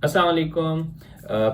अस्सलाम वालेकुम।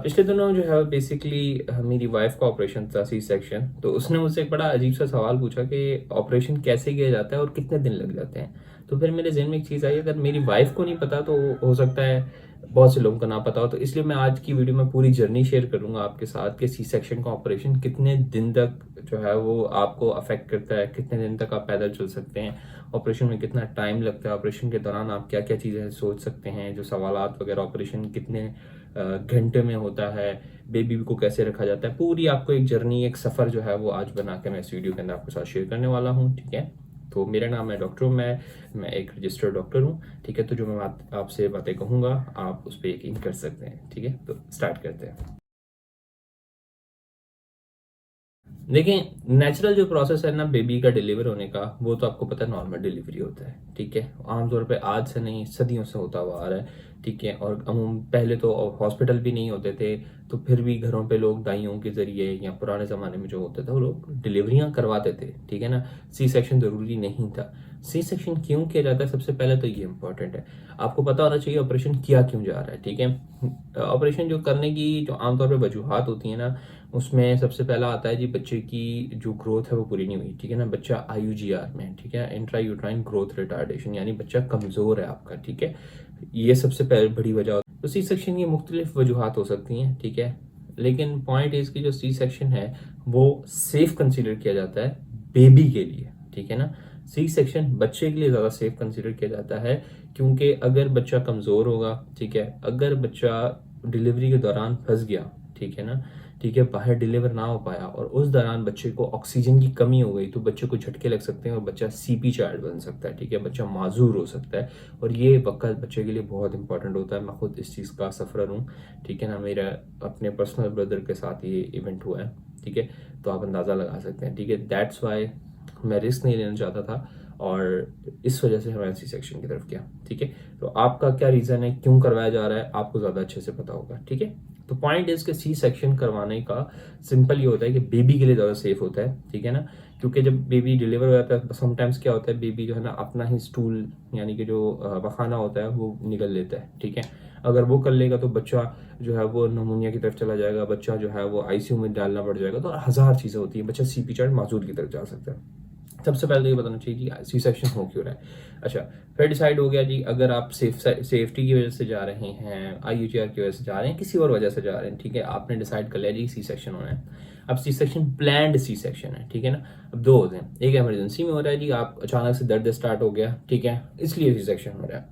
पिछले दिनों जो है बेसिकली मेरी वाइफ का ऑपरेशन था, सी सेक्शन। तो उसने मुझसे एक बड़ा अजीब सा सवाल पूछा कि ऑपरेशन कैसे किया जाता है और कितने दिन लग जाते हैं। तो फिर मेरे जहन में एक चीज़ आई, अगर मेरी वाइफ को नहीं पता तो हो सकता है बहुत से लोगों को ना पता हो। तो इसलिए मैं आज की वीडियो में पूरी जर्नी शेयर करूंगा आपके साथ कि सी सेक्शन का ऑपरेशन कितने दिन तक जो है वो आपको अफेक्ट करता है, कितने दिन तक आप पैदल चल सकते हैं, ऑपरेशन में कितना टाइम लगता है, ऑपरेशन के दौरान आप क्या क्या चीज़ें सोच सकते हैं, जो सवालात वगैरह, ऑपरेशन कितने घंटे में होता है, बेबी को कैसे रखा जाता है। पूरी आपको एक जर्नी, एक सफ़र जो है वो आज बना के मैं इस वीडियो के अंदर आपके साथ शेयर करने वाला हूँ। ठीक है, तो मेरा नाम है डॉक्टर, मैं एक रजिस्टर्ड डॉक्टर हूँ। ठीक है, तो जो मैं आपसे बातें कहूँगा आप उस पर यकीन कर सकते हैं। ठीक है, तो स्टार्ट करते हैं। देखिए, नेचुरल जो प्रोसेस है ना बेबी का डिलीवर होने का, वो तो आपको पता है नॉर्मल डिलीवरी होता है। ठीक है, आमतौर पे आज से नहीं सदियों से होता हुआ आ रहा है। ठीक है, और अमूमन पहले तो हॉस्पिटल भी नहीं होते थे, तो फिर भी घरों पे लोग दाइयों के जरिए या पुराने ज़माने में जो होता था वो लोग डिलीवरियां करवाते थे। ठीक है ना, सी सेक्शन ज़रूरी नहीं था। सी सेक्शन क्यों किया जाता है, सबसे पहले तो ये इंपॉर्टेंट है, आपको पता होना चाहिए ऑपरेशन किया क्यों जा रहा है। ठीक है, ऑपरेशन जो करने की जो आमतौर पर वजूहत होती है ना, उसमें सबसे पहला आता है जी बच्चे की जो ग्रोथ है वो पूरी नहीं हुई। ठीक है ना, बच्चा आईयूजीआर में, ठीक है, इंट्रा यूट्राइन ग्रोथ रिटार्डेशन, यानी बच्चा कमज़ोर है आपका। ठीक है, ये सबसे पहले बड़ी वजह होती है। तो सी सेक्शन की मुख्तलिफ वजूहत हो सकती हैं। ठीक है, लेकिन पॉइंट इसकी जो सी सेक्शन है वो सेफ कंसिडर किया जाता है बेबी के लिए। ठीक है ना, सी सेक्शन बच्चे के लिए ज़्यादा सेफ कंसिडर किया जाता है, क्योंकि अगर बच्चा कमज़ोर होगा, ठीक है, अगर बच्चा डिलीवरी के दौरान फंस गया, ठीक है ना, ठीक है, बाहर डिलीवर ना हो पाया और उस दौरान बच्चे को ऑक्सीजन की कमी हो गई, तो बच्चे को झटके लग सकते हैं और बच्चा सीपी चाइल्ड बन सकता है। ठीक है, बच्चा माजूर हो सकता है और ये वक्त बच्चे के लिए बहुत इंपॉर्टेंट होता है। मैं खुद इस चीज़ का सफ़र हूँ। ठीक है ना, मेरा अपने पर्सनल ब्रदर के साथ ये इवेंट हुआ है। ठीक है, तो आप अंदाज़ा लगा सकते हैं। ठीक है, दैट्स वाई मैं रिस्क नहीं लेना चाहता था और इस वजह से हमारे सी सेक्शन की तरफ किया। ठीक है, तो आपका क्या रीज़न है, क्यों करवाया जा रहा है, आपको ज़्यादा अच्छे से पता होगा। ठीक है, तो पॉइंट इज के सी सेक्शन करवाने का सिंपल ये होता है कि बेबी के लिए ज़्यादा सेफ होता है। ठीक है ना, क्योंकि जब बेबी डिलीवर हो जाता है समटाइम्स क्या होता है, बेबी जो है ना अपना ही स्टूल यानी कि जो पखाना होता है वो निगल लेता है। ठीक है, अगर वो कर लेगा तो बच्चा जो है वो नमूनिया की तरफ चला जाएगा, बच्चा जो है वो आईसीयू में डालना पड़ जाएगा, तो हज़ार चीज़ें होती हैं, बच्चा सीपी चार्ट माजूद की तरफ जा सकता है। सबसे पहले तो ये बताना चाहिए जी सी सेक्शन हो क्यों रहा है। अच्छा, फिर डिसाइड हो गया जी, अगर आप सेफ्टी की वजह से जा रहे हैं, आईयूजीआर की वजह से जा रहे हैं, किसी और वजह से जा रहे हैं, ठीक है, आपने डिसाइड कर लिया जी सी सेक्शन होना है। अब C section planned C section है। ठीक है ना, अब दो होते हैं, एक इमरजेंसी में हो रहा है जी, आप अचानक से दर्द स्टार्ट हो गया, ठीक है, इसलिए सी सेक्शन हो रहा है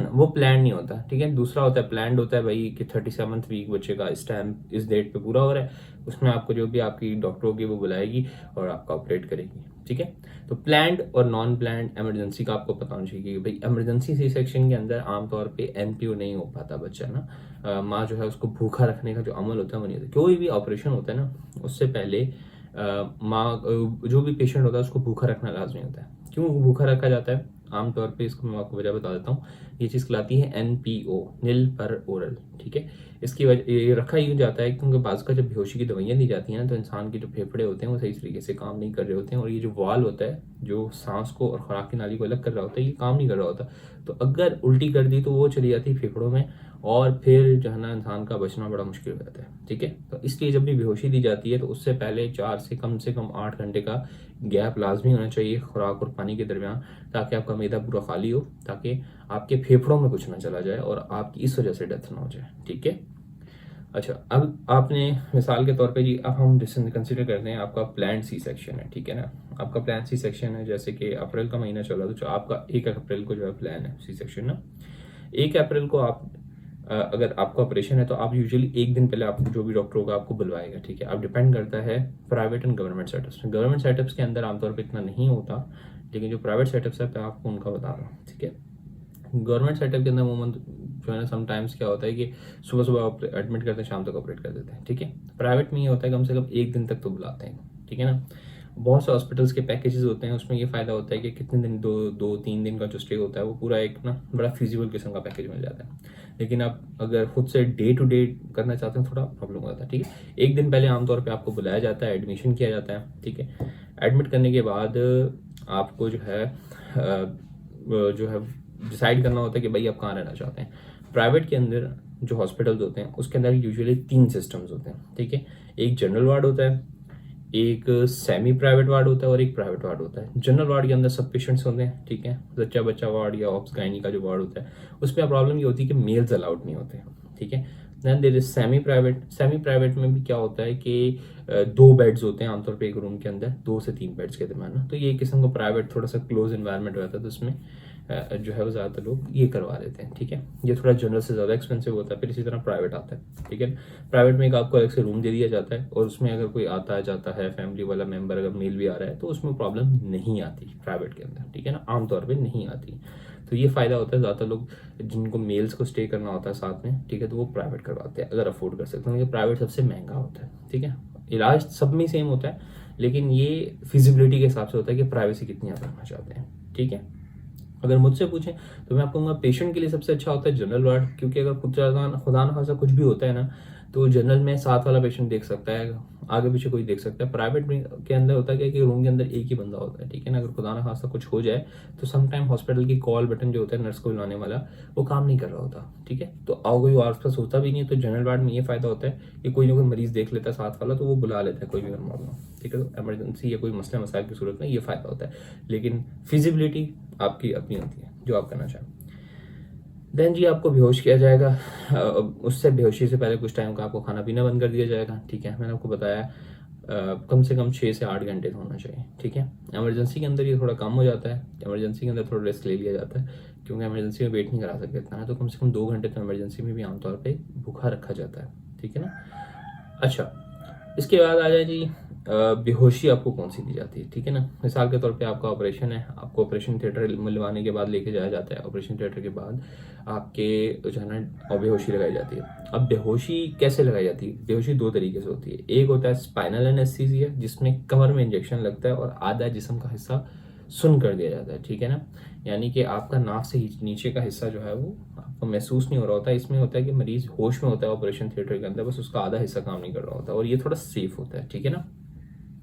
वो प्लान नहीं होता। ठीक है, दूसरा होता है प्लान्ड, होता है भाई कि 37th वीक बच्चे का स्टैम्प इस डेट पे पूरा हो रहा है, उसमें आपको जो भी आपकी डॉक्टर होगी वो बुलाएगी और आपका ऑपरेट करेगी। ठीक है, तो प्लान्ड और नॉन प्लान्ड इमरजेंसी का आपको पता होना चाहिए कि भाई इमरजेंसी सी सेक्शन के अंदर आमतौर पे एनपीओ नहीं हो पाता बच्चा ना, माँ जो है उसको भूखा रखने का जो अमल होता है वो नहीं होता। कोई भी ऑपरेशन होता है ना, उससे पहले माँ जो भी पेशेंट होता है उसको भूखा रखना लाजमी होता है। क्यों भूखा रखा जाता है आमतौर पे, इसको मैं आपको वजह बता देता हूँ। ये चीज़ कहलाती है एनपीओ, नील पर ओरल। ठीक है, इसकी वजह ये रखा यूँ जाता है क्योंकि बाज़ का जब बेहोशी की दवाइयाँ दी जाती हैं ना, तो इंसान के जो फेफड़े होते हैं वो सही तरीके से काम नहीं कर रहे होते हैं, और ये जो वाल होता है जो सांस को और खुराक की नाली को अलग कर रहा होता है, ये काम नहीं कर रहा होता। तो अगर उल्टी कर दी तो वो चली जाती है फेफड़ों में, और फिर जो है ना इंसान का बचना बड़ा मुश्किल हो जाता है। ठीक है, तो इसलिए जब भी बेहोशी दी जाती है तो उससे पहले 4 से कम 8 घंटे का गैप लाजमी होना चाहिए खुराक और पानी के दरमियान, ताकि आपका मैदा पूरा खाली हो, ताकि आपके फेफड़ों में कुछ ना चला जाए और आपकी इस वजह से डेथ ना हो जाए। ठीक है, अच्छा, अब आपने मिसाल के तौर पे जी, अब हम कंसिडर करते हैं आपका प्लान सी सेक्शन है। ठीक है ना, आपका प्लान सी सेक्शन है, जैसे कि अप्रैल का महीना चला, तो जो आपका 1 अप्रैल को जो है प्लान है सी सेक्शन ना, 1 अप्रैल को आप अगर आपका ऑपरेशन है तो आप यूजुअली एक दिन पहले आपको जो भी डॉक्टर होगा आपको बुलवाएगा। ठीक है, अब डिपेंड करता है प्राइवेट एंड गवर्नमेंट सेटअप्स में। गवर्नमेंट सेटअप्स के अंदर आमतौर पे इतना नहीं होता, लेकिन जो प्राइवेट सेटअप्स है मैं आपको उनका बता रहा हूँ। ठीक है, गवर्नमेंट सेटअप के अंदर अमूमन जो है ना समटाइम्स क्या होता है कि सुबह सुबह एडमिट करते हैं, शाम तक ऑपरेट कर देते हैं। ठीक है, प्राइवेट में ये होता है कम से कम एक दिन तक तो बुलाते हैं। ठीक है ना, बहुत से हॉस्पिटल्स के पैकेजेस होते हैं, उसमें ये फ़ायदा होता है कि कितने दिन, 2-3 दिन का जो स्टे होता है वो पूरा एक ना बड़ा फिजिबल किस्म का पैकेज मिल जाता है। लेकिन आप अगर खुद से डे टू डे करना चाहते हैं थोड़ा प्रॉब्लम हो जाता है। ठीक है, एक दिन पहले आमतौर पर आपको बुलाया जाता है, एडमिशन किया जाता है। ठीक है, एडमिट करने के बाद आपको जो है डिसाइड करना होता है कि भाई आप कहाँ रहना चाहते हैं। प्राइवेट के अंदर जो हॉस्पिटल्स होते हैं उसके अंदर यूजुअली 3 सिस्टम्स होते हैं, ठीक है। एक जनरल वार्ड होता है, एक सेमी प्राइवेट वार्ड होता है और एक प्राइवेट वार्ड होता है। जनरल वार्ड के अंदर सब पेशेंट्स होते हैं, ठीक है। जच्चा बच्चा वार्ड या ऑप्स गायनी का जो वार्ड होता है उसमें प्रॉब्लम ये होती है कि मेल्स अलाउड नहीं होते, ठीक है। Then there is semi private. Semi private में भी क्या होता है कि 2 बेड्स होते हैं आमतौर पे एक रूम के अंदर, 2 से 3 बेड्स के दरम्यान ना, तो ये एक किस्म का प्राइवेट थोड़ा सा क्लोज इन्वायरमेंट रहता है, तो उसमें जो है वो ज़्यादातर लोग ये करवा लेते हैं, ठीक है। ये थोड़ा जनरल से ज़्यादा एक्सपेंसिव होता है। फिर इसी तरह प्राइवेट आता है, ठीक है। प्राइवेट में एक आपको अलग से रूम दे दिया जाता है और उसमें अगर कोई आता है जाता है फैमिली वाला मेंबर, अगर मेल भी आ रहा है तो उसमें प्रॉब्लम नहीं आती प्राइवेट के अंदर, ठीक है ना, आमतौर पर नहीं आती। तो ये फ़ायदा होता है, ज़्यादातर लोग जिनको मेल्स को स्टे करना होता है साथ में, ठीक है, तो वो प्राइवेट करवाते हैं अगर अफोर्ड कर सकते हैं, क्योंकि प्राइवेट सबसे महंगा होता है, ठीक है। इलाज सब में सेम होता है, लेकिन ये फिजिबिलिटी के हिसाब से होता है कि प्राइवेसी कितनी आप रखना चाहते हैं, ठीक है। अगर मुझसे पूछें तो मैं आपको कहूँगा पेशेंट के लिए सबसे अच्छा होता है जनरल वार्ड, क्योंकि अगर खुदा न खासा कुछ भी होता है ना, तो जनरल में साथ वाला पेशेंट देख सकता है, आगे पीछे कोई देख सकता है। प्राइवेट में के अंदर होता है कि रूम के अंदर एक ही बंदा होता है, ठीक है ना। अगर खुदा न खासा कुछ हो जाए तो समटाइम हॉस्पिटल की कॉल बटन जो होता है नर्स को बुलाने वाला, वो काम नहीं कर रहा होता, ठीक है। तो कोई आस पास होता भी नहीं है, तो जनरल वार्ड में ये फायदा होता है कि कोई ना कोई मरीज देख लेता है साथ वाला, तो वो बुला लेता है कोई भी मामला, ठीक है। तो इमरजेंसी या कोई मसला मसाइल की सूरत में ये फायदा होता है, लेकिन फिजिबिलिटी आपकी अपनी होती है जो आप करना चाहें। देन जी आपको बेहोश किया जाएगा। उससे बेहोशी से पहले कुछ टाइम का आपको खाना पीना बंद कर दिया जाएगा, ठीक है। मैंने आपको बताया कम से कम 6 से 8 घंटे तो होना चाहिए, ठीक है। इमरजेंसी के अंदर ये थोड़ा कम हो जाता है, इमरजेंसी के अंदर थोड़ा रेस्ट ले लिया जाता है, क्योंकि इमरजेंसी में वेट नहीं करा सकते इतना, तो कम से कम 2 घंटे तो इमरजेंसी में भी आमतौर पर भूखा रखा जाता है, ठीक है ना। अच्छा, इसके बाद आ जाए जी बेहोशी आपको कौन सी दी जाती है, ठीक है ना। मिसाल के तौर पे आपका ऑपरेशन है, आपको ऑपरेशन थिएटर मिलवाने के बाद लेके जाया जाता है। ऑपरेशन थिएटर के बाद आपके जो है ना बेहोशी लगाई जाती है। अब बेहोशी कैसे लगाई जाती है? बेहोशी 2 तरीके से होती है। एक होता है स्पाइनल एनेस्थीसिया, जिसमें कमर में इंजेक्शन लगता है और आधा जिस्म का हिस्सा सुन कर दिया जाता है, ठीक है ना। यानी कि आपका नाक से नीचे का हिस्सा जो है वो आपको महसूस नहीं हो रहा होता। इसमें होता है कि मरीज होश में होता है ऑपरेशन थिएटर के अंदर, बस उसका आधा हिस्सा काम नहीं कर रहा होता, और ये थोड़ा सेफ होता है, ठीक है ना।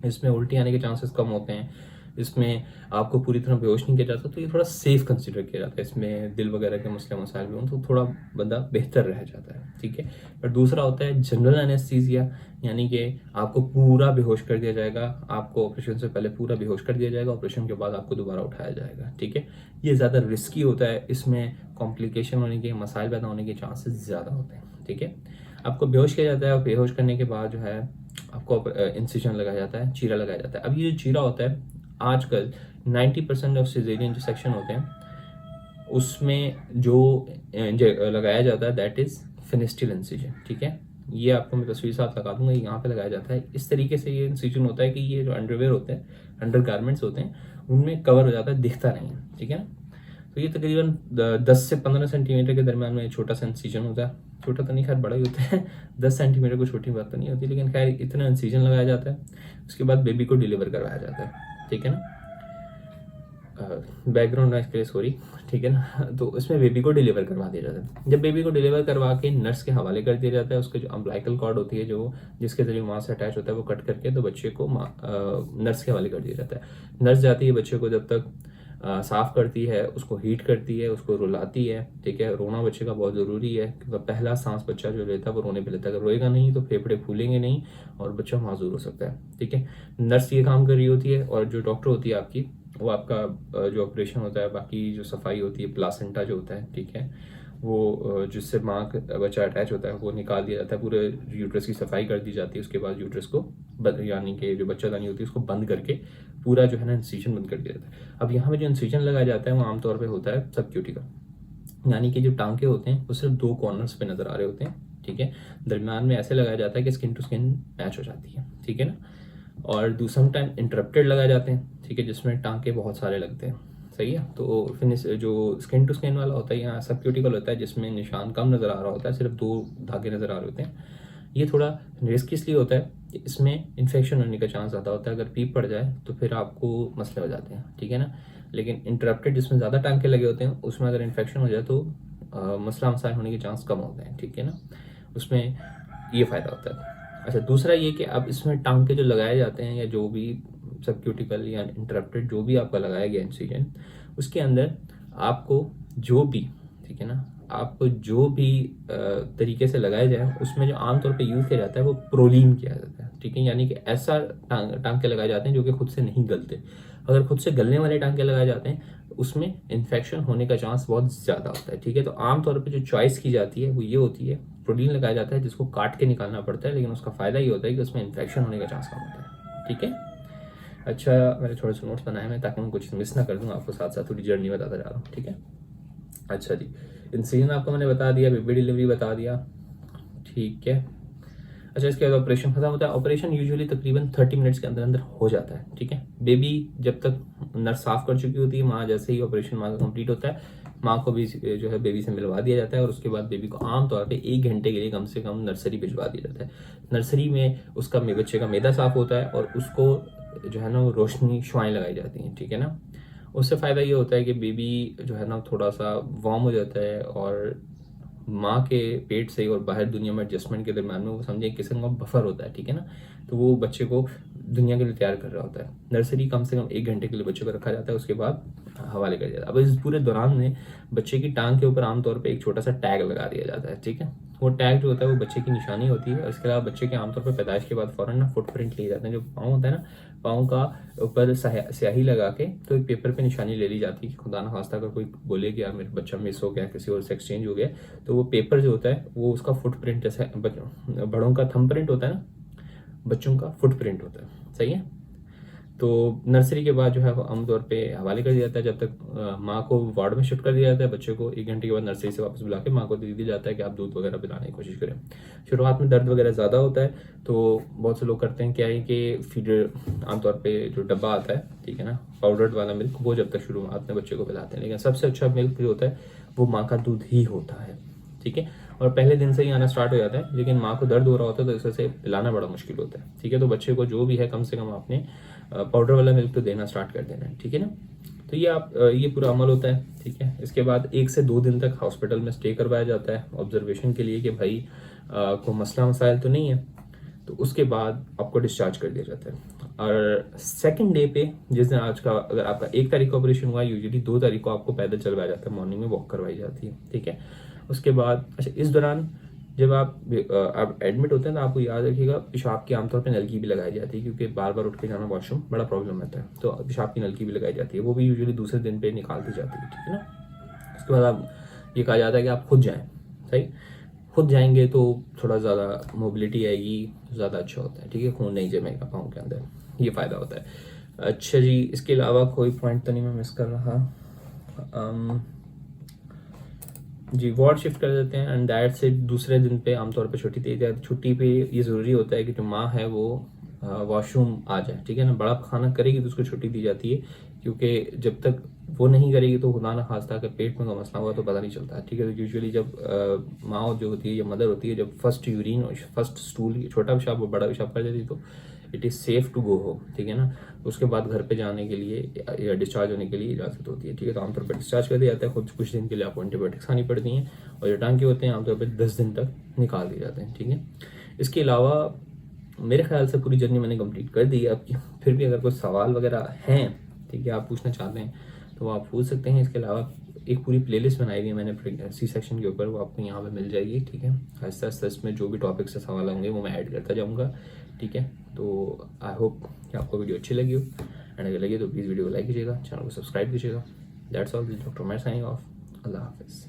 इसमें उल्टी आने के चांसेस कम होते हैं, इसमें आपको पूरी तरह बेहोश नहीं किया जाता, तो ये थोड़ा सेफ कंसिडर किया जाता है। इसमें दिल वगैरह के मसले मसाइल भी हों तो थोड़ा बंदा बेहतर रह जाता है, ठीक है। पर दूसरा होता है जनरल एनेस्थीसिया, यानी कि आपको पूरा बेहोश कर दिया जाएगा, आपको ऑपरेशन से पहले पूरा बेहोश कर दिया जाएगा, ऑपरेशन के बाद आपको दोबारा उठाया जाएगा, ठीक है। ये ज़्यादा रिस्की होता है, इसमें कॉम्प्लिकेशन होने के, मसाइल पैदा होने के चांसेस ज़्यादा होते हैं, ठीक है। आपको बेहोश किया जाता है और बेहोश करने के बाद जो है आपको इंसिजन लगाया जाता है, चीरा लगाया जाता है। अब ये जो चीरा होता है, आजकल 90% ऑफ सिजेरियन जो सेक्शन होते हैं उसमें जो लगाया जाता है दैट इज फिनिस्टिल इंसिजन, ठीक है। ये आपको मैं तस्वीर साथ लगा दूंगा, यहाँ पे लगाया जाता है। इस तरीके से ये इंसिजन होता है कि ये जो अंडरवेयर होते हैं, अंडर गारमेंट्स होते हैं, उनमें कवर हो जाता है, दिखता नहीं है, ठीक है ना। तो ये तकरीबन 10 से 15 सेंटीमीटर के दरम्यान में छोटा सा इंसिजन होता है। छोटा तो नहीं, खैर बड़ा ही होता है 10 सेंटीमीटर को छोटी बात तो नहीं होती, लेकिन खैर इतना इंसिजन लगाया जाता है। उसके बाद बेबी को डिलीवर करवाया जाता है, ठीक है ना। बैकग्राउंड नॉइस के लिए सॉरी, ठीक है ना। तो इसमें बेबी को डिलीवर करवा दिया जाता है। जब बेबी को डिलीवर करवा के नर्स के हवाले कर दिया जाता है, उसके जो अम्बिलिकल कॉर्ड होती है जो जिसके जरिए माँ से अटैच होता है, वो कट करके तो बच्चे को नर्स के हवाले कर दिया जाता है। नर्स जाती है बच्चे को जब तक साफ करती है, उसको हीट करती है, उसको रुलाती है, ठीक है। रोना बच्चे का बहुत ज़रूरी है, क्योंकि पहला सांस बच्चा जो लेता है वो रोने पे लेता है। अगर रोएगा नहीं तो फेफड़े फूलेंगे नहीं और बच्चा माजूर हो सकता है, ठीक है। नर्स ये काम कर रही होती है, और जो डॉक्टर होती है आपकी, वो आपका जो ऑपरेशन होता है, बाकी जो सफाई होती है, प्लासेंटा जो होता है, ठीक है, वो जिससे माँ का बच्चा अटैच होता है वो निकाल दिया जाता है, पूरे यूट्रस की सफाई कर दी जाती है। उसके बाद यूट्रस को यानी कि जो बच्चादानी होती है उसको बंद करके पूरा जो है ना इंसिजन बंद कर दिया जाता है। अब यहाँ पे जो इंसिजन लगाया जाता है वो आमतौर पे होता है सबक्यूटिकल, यानी कि जो टांके होते हैं वो सिर्फ 2 कॉर्नर्स पे नजर आ रहे होते हैं, ठीक है। दरम्यान में ऐसे लगाया जाता है कि स्किन टू स्किन मैच हो जाती है, ठीक है ना। और दूसरा टाइम इंटरप्टेड लगाए जाते हैं, ठीक है, जिसमें टांके बहुत सारे लगते हैं, सही है। तो फिनिश जो स्किन टू स्किन वाला होता है, यहाँ सबक्यूटिकल होता है, जिसमें निशान कम नज़र आ रहा होता है, सिर्फ 2 धागे नज़र आ रहे होते हैं। ये थोड़ा रिस्क इसलिए होता है कि इसमें इन्फेक्शन होने का चांस ज़्यादा होता है। अगर पीप पड़ जाए तो फिर आपको मसले हो जाते हैं, ठीक है ना। लेकिन इंटरप्टेड जिसमें ज़्यादा टांके लगे होते हैं, उसमें अगर इन्फेक्शन हो जाए तो मसला मसाइल होने के चांस कम होते हैं, ठीक है ना। उसमें ये फ़ायदा होता है। अच्छा, दूसरा ये कि अब इसमें टांके जो लगाए जाते हैं, या जो भी सबक्यूटिकल या इंटरप्टेड जो भी आपका लगाया गया इंसिजन, उसके अंदर आपको जो भी, ठीक है ना, आपको जो भी तरीके से लगाए जाए उसमें जो आमतौर पे यूज़ किया जाता है वो प्रोलीन किया जाता है, ठीक है, यानी कि ऐसा टांके लगाए जाते हैं जो कि खुद से नहीं गलते। अगर खुद से गलने वाले टांके लगाए जाते हैं उसमें इन्फेक्शन होने का चांस बहुत ज़्यादा होता है, ठीक है। तो आमतौर पे जो चॉइस की जाती है वो ये होती है, प्रोटीन लगाया जाता है जिसको काट के निकालना पड़ता है, लेकिन उसका फ़ायदा ये होता है कि उसमें इन्फेक्शन होने का चांस कम होता है, ठीक है। अच्छा, मैंने थोड़े से नोट्स बनाए हैं ताकि मैं कुछ मिस ना कर दूँ, आपको साथ साथ थोड़ी जर्नी बताता जा रहा हूँ, ठीक है। अच्छा जी, इंसिजन आपको मैंने बता दिया, बेबी डिलीवरी बता दिया, ठीक है। अच्छा, इसके बाद ऑपरेशन खत्म होता है। ऑपरेशन यूजुअली तकरीबन 30 मिनट्स के अंदर अंदर हो जाता है, ठीक है। बेबी जब तक नर्स साफ कर चुकी होती है, माँ जैसे ही ऑपरेशन माँ का कंप्लीट होता है, माँ को भी जो है बेबी से मिलवा दिया जाता है, और उसके बाद बेबी को आमतौर पे 1 घंटे के लिए कम से कम नर्सरी भिजवा दिया जाता है। नर्सरी में उसका बच्चे का मैदा साफ होता है और उसको जो है ना वो रोशनी शुआएँ लगाई जाती हैं, ठीक है ना। उससे फ़ायदा ये होता है कि बेबी जो है ना थोड़ा सा वार्म हो जाता है और माँ के पेट से और बाहर दुनिया में एडजस्टमेंट के दरम्यान में वो समझे एक किस्म का बफर होता है, ठीक है ना। तो वो बच्चे को दुनिया के लिए तैयार कर रहा होता है। नर्सरी कम से कम 1 घंटे के लिए बच्चे को रखा जाता है, उसके बाद हवाले कर दिया जाता है। अब इस पूरे दौरान में बच्चे की टांग के ऊपर आमतौर पर एक छोटा सा टैग लगा दिया जाता है, ठीक है। वो टैग जो होता है वो बच्चे की निशानी होती है, और इसके अलावा बच्चे के आमतौर पर पैदाइश के बाद फ़ौरन ना फुटप्रिंट लिए जाते हैं। जो पाँव होता है ना, पाँव का ऊपर स्याही लगा के तो एक पेपर पे निशानी ले ली जाती है कि खुदा ना खास्ता अगर कोई बोले कि यार मेरा बच्चा मिस हो गया, किसी और से एक्सचेंज हो गया, तो वो पेपर जो होता है वो उसका फुटप्रिंट, जैसे बड़ों का थंब प्रिंट होता है ना, बच्चों का फुटप्रिंट होता है, सही है। तो नर्सरी के बाद जो है वो आमतौर पे हवाले कर दिया जाता है, जब तक माँ को वार्ड में शिफ्ट कर दिया जाता है। बच्चे को 1 घंटे के बाद नर्सरी से वापस बुला के माँ को दे दिया जाता है कि आप दूध वगैरह पिलाने की कोशिश करें। शुरुआत में दर्द वगैरह ज़्यादा होता है, तो बहुत से लोग करते हैं क्या है कि फीडर आमतौर पे जो डब्बा आता है, ठीक है ना, पाउडर्ड वाला मिल्क, वो जब तक शुरुआत में बच्चे को पिलाते हैं। लेकिन सबसे अच्छा मिल्क जो होता है वो माँ का दूध ही होता है, ठीक है। और पहले दिन से ही आना स्टार्ट हो जाता है, लेकिन माँ को दर्द हो रहा होता है तो इस वजह से पिलाना बड़ा मुश्किल होता है, ठीक है। तो बच्चे को जो भी है कम से कम आपने पाउडर वाला मिल्क तो देना स्टार्ट कर देना है, ठीक है ना। तो ये पूरा अमल होता है, ठीक है। इसके बाद 1 से 2 दिन तक हॉस्पिटल में स्टे करवाया जाता है ऑब्जर्वेशन के लिए कि भाई कोई मसला मसाइल तो नहीं है। तो उसके बाद आपको डिस्चार्ज कर दिया जाता है। और सेकंड डे पे, जिस दिन आज का अगर आपका 1 तारीख का ऑपरेशन हुआ, यूजुअली 2 तारीख को आपको पैदल चलवाया जाता है, मॉर्निंग में वॉक करवाई जाती है, ठीक है। उसके बाद अच्छा, इस दौरान जब आप एडमिट होते हैं तो आपको याद रखिएगा पेशाब की आमतौर पे नलकी भी लगाई जाती है, क्योंकि बार बार उठ के जाना वॉशरूम बड़ा प्रॉब्लम रहता है, तो पेशाब की नलकी भी लगाई जाती है, वो भी यूजुअली दूसरे दिन पे निकाल दी जाती है, ठीक है ना। उसके बाद आप ये कहा जाता है कि आप खुद जाएं, सही, खुद जाएंगे तो थोड़ा ज़्यादा मोबिलिटी आएगी, ज़्यादा अच्छा होता है, ठीक है, खून नहीं जमेगा पाँव के अंदर, ये फ़ायदा होता है। अच्छा जी, इसके अलावा कोई पॉइंट तो नहीं मैं मिस कर रहा। जी, वार्ड शिफ्ट कर देते हैं एंड दैट से दूसरे दिन पे आमतौर पे छुट्टी दी जाती है। छुट्टी पे ये ज़रूरी होता है कि जो माँ है वो वॉशरूम आ जाए, ठीक है ना। बड़ा खाना करेगी तो उसको छुट्टी दी जाती है, क्योंकि जब तक वो नहीं करेगी तो खुदा ना खास्ता अगर पेट में का मसला हुआ तो पता नहीं चलता, ठीक है। तो यूजुअली जब माँ जो होती है या मदर होती है, जब फर्स्ट यूरिन और फर्स्ट स्टूल, छोटा पेशाब और बड़ा पेशाब कर देती है, तो it is safe to go home, ठीक है ना। उसके बाद घर पे जाने के लिए या डिस्चार्ज होने के लिए इजाज़त होती है, ठीक है। तो आमतौर पर डिस्चार्ज कर दिया जाता है, खुद कुछ दिन के लिए आपको एंटीबायोटिक्स खानी पड़ती हैं, और जो टांके होते हैं आमतौर पर 10 दिन तक निकाल दिए जाते हैं, ठीक है। इसके अलावा मेरे ख्याल से पूरी जर्नी मैंने कंप्लीट कर दी है आपकी। फिर भी अगर कोई सवाल वगैरह हैं, ठीक है, आप पूछना चाहते हैं तो आप पूछ सकते हैं। इसके अलावा एक पूरी प्लेलिस्ट बनाई हुई है मैंने सी सेक्शन के ऊपर, वो आपको यहाँ पे मिल जाएगी, ठीक है। आहिस्ता आहिस्ता इसमें जो भी टॉपिक से सवाल होंगे वो मैं ऐड करता जाऊँगा, ठीक है। तो आई होप कि आपको वीडियो अच्छी लगी हो, एंड अगर लगी तो प्लीज़ वीडियो को लाइक कीजिएगा, चैनल को सब्सक्राइब कीजिएगा। That's all, this doctor Umair signing off. Allah हाफिज़।